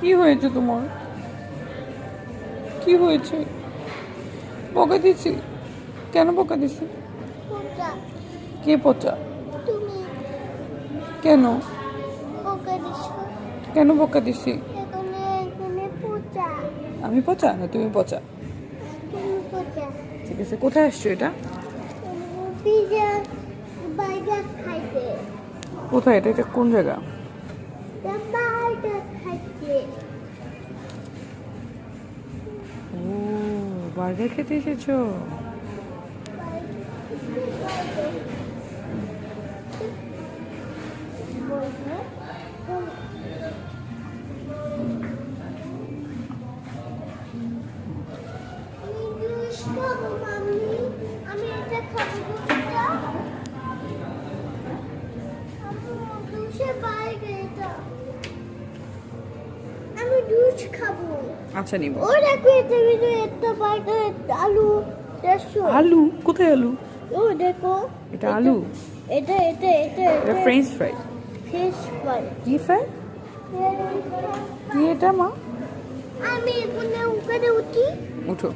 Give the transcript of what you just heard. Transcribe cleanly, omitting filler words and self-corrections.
কি হয়েছে তোমার? কি হয়েছে? বকা দিছি? কেন বকা দিছি? পচা কে পচা? তুমি কেন? বকা দিছো কেন বকা দিছি? এখানে এখানে পচা আমি পচা না তুমি পচা? তুমি পচা ঠিক আছে, কোথায় আসছো এটা? পিজা বার্গার খাইতে কোথায় এটা? এটা কোন জায়গা? বার্গার খাইতে ও, বার্গার খেতে এসেছো? আমি এটা খাবো দুধটা দুধের বাইরে এটা আমি দুধ খাবো আচ্ছা নিব। ও দেখো এটা ভিতরে একটা বার্গার আলু দেখছো আলু? কোথায় আলু? ও দেখো এটা আলু? এটা এটা এটা এটা ফ্রেঞ্চ ফ্রাই। ফিশ ফ্রাই কি ফ্রাই? কি এটা মা? আমি ওখানে উঠি উঠো।